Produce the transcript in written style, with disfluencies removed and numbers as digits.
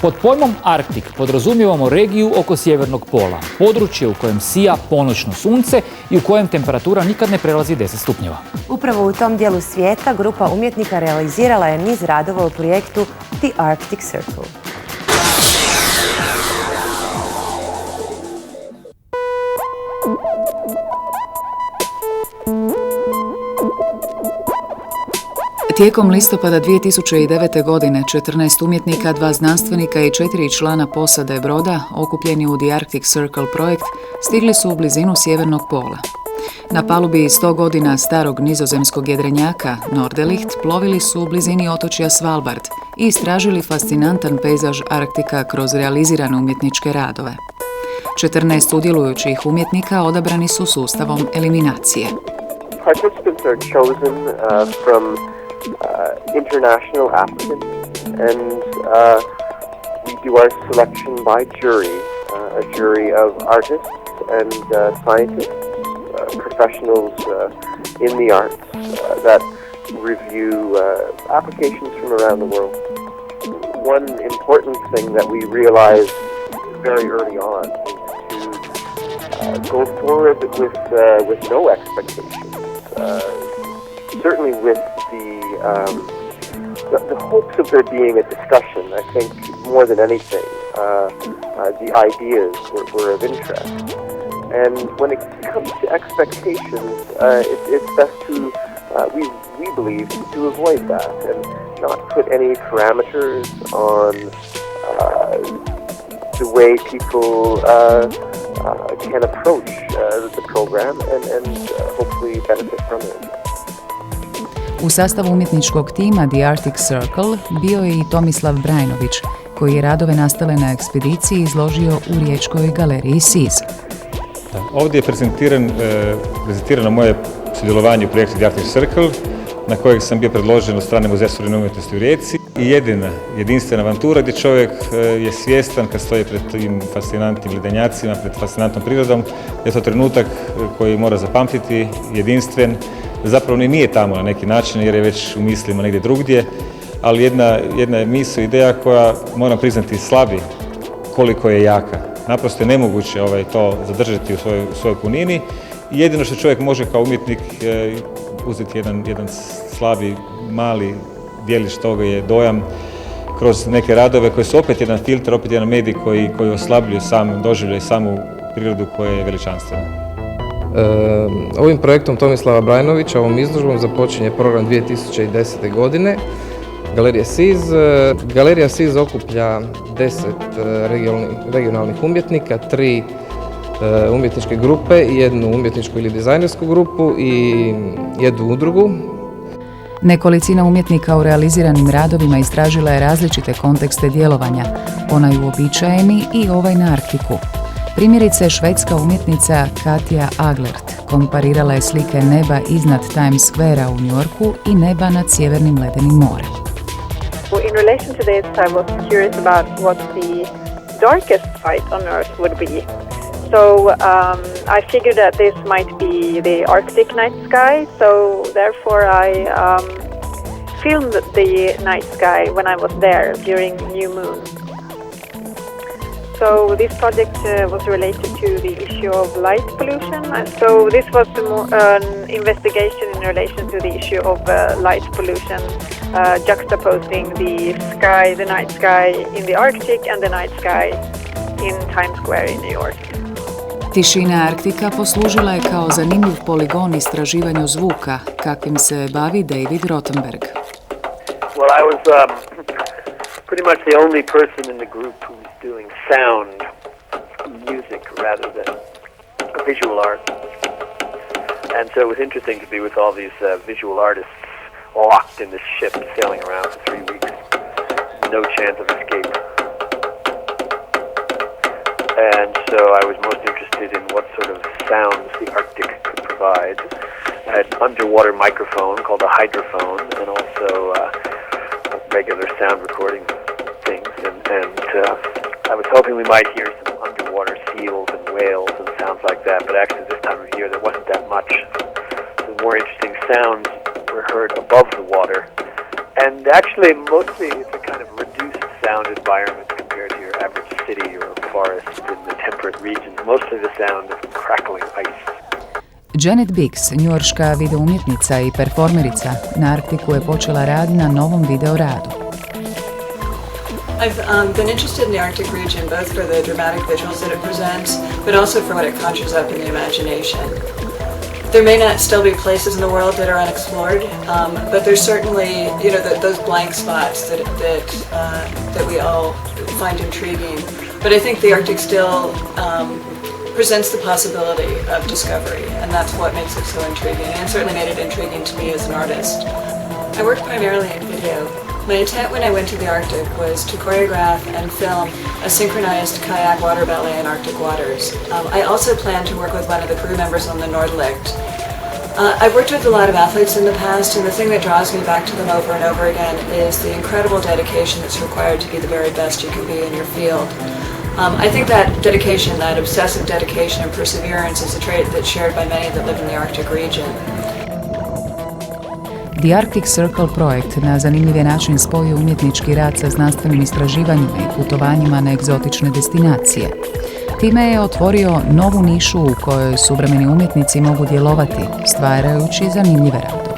Pod pojmom Arktik podrazumijevamo regiju oko sjevernog pola, područje u kojem sija ponoćno sunce i u kojem temperatura nikad ne prelazi 10 stupnjeva. Upravo u tom dijelu svijeta grupa umjetnika realizirala je niz radova u projektu The Arctic Circle. Tijekom listopada 2009. godine 14 umjetnika, 2 znanstvenika i 4 člana posade broda, okupljeni u The Arctic Circle projekt, stigli su u blizinu sjevernog pola. Na palubi 100 godina starog nizozemskog jedrenjaka Nordelicht plovili su u blizini otočja Svalbard i istražili fascinantan pejzaž Arktika kroz realizirane umjetničke radove. 14 sudjelujućih umjetnika odabrani su sustavom eliminacije. Participants are chosen from international applicants, and we do our selection by jury, a jury of artists and scientists, professionals in the arts that review applications from around the world. One important thing that we realized very early on is to go forward with no expectations. Certainly with the hopes of there being a discussion. I think more than anything, the ideas were of interest. And when it comes to expectations, it's best to, we believe, to avoid that and not put any parameters on the way people can approach the program and hopefully benefit from it. U sastavu umjetničkog tima The Arctic Circle bio je i Tomislav Brajnović, koji je radove nastale na ekspediciji izložio u riječkoj galeriji SIZ. Ovdje je prezentirano moje sudjelovanje u projektu The Arctic Circle, na kojeg sam bio predložen od strane Muzeja suvremene umjetnosti u Rijeci. I jedinstvena avantura gdje čovjek je svjestan kad stoji pred tim fascinantnim ledenjacima, pred fascinantnom prirodom, da je to trenutak koji mora zapamtiti, jedinstven, zapravo nije tamo na neki način jer je već u mislima negdje drugdje, ali jedna je misao, ideja koja, moram priznati, slabi koliko je jaka. Naprosto je nemoguće to zadržati u svojoj punini i jedino što čovjek može kao umjetnik uzeti jedan slabi, mali djelić toga je dojam kroz neke radove koji su opet jedan filter, opet jedan medij koji oslabljuje sam doživljaj, samu prirodu koja je veličanstvena. Ovim projektom Tomislava Brajnovića, ovom izložbom, započinje program 2010. godine. Galerija SIZ. Galerija SIZ okuplja 10 regionalnih umjetnika, 3 umjetničke grupe, jednu umjetničku ili dizajnersku grupu i jednu udrugu. Nekolicina umjetnika u realiziranim radovima istražila je različite kontekste djelovanja, onaj uobičajeni i ovaj na Arktiku. Primjerice, švedska umjetnica Katja Aglert komparirala je slike neba iznad Times Squarea u New Yorku i neba nad sjevernim ledenim morem. In relation to this, I was curious about what the darkest site on Earth would be. So I figured that this might be the Arctic night sky, so therefore I filmed the night sky when I was there during new moon. So this project was related to the issue of light pollution. So this was an investigation in relation to the issue of light pollution, juxtaposing the night sky in the Arctic and the night sky in Times Square in New York. Tišina Arktika poslužila je kao zanimljiv poligon istraživanju zvuka, kakvim se bavi David Rothenberg. Well, I was pretty much the only person in the group who was doing sound music rather than visual art. And so it was interesting to be with all these visual artists locked in this ship sailing around for 3 weeks. No chance of escape. And so I was most interested in what sort of sounds the Arctic could provide. I had an underwater microphone called a hydrophone and also regular sound recording things. And I was hoping we might hear some underwater seals and whales and sounds like that, but actually this time of year there wasn't that much. The more interesting sounds were heard above the water. And actually mostly it's a kind of reduced sound environment compared city or a forest in the temperate regions, mostly the sound of crackling ice. Janet Biggs, njujorška videoumjetnica i performerica, na Arktiku je počela rad na novom video radu. I've been interested in the Arctic region both for the dramatic visuals that it presents, but also for what it conjures up in the imagination. There may not still be places in the world that are unexplored, but there's certainly, those blank spots that we all find intriguing. But I think the Arctic still presents the possibility of discovery, and that's what makes it so intriguing, and certainly made it intriguing to me as an artist. I work primarily in video. My intent when I went to the Arctic was to choreograph and film a synchronized kayak water ballet in Arctic waters. I also plan to work with one of the crew members on the Nordlicht. I've worked with a lot of athletes in the past, and the thing that draws me back to them over and over again is the incredible dedication that's required to be the very best you can be in your field. I think that dedication, that obsessive dedication and perseverance is a trait that's shared by many that live in the Arctic region. The Arctic Circle projekt na zanimljiv je način spojio umjetnički rad sa znanstvenim istraživanjima i putovanjima na egzotične destinacije. Time je otvorio novu nišu u kojoj suvremeni umjetnici mogu djelovati, stvarajući zanimljive radove.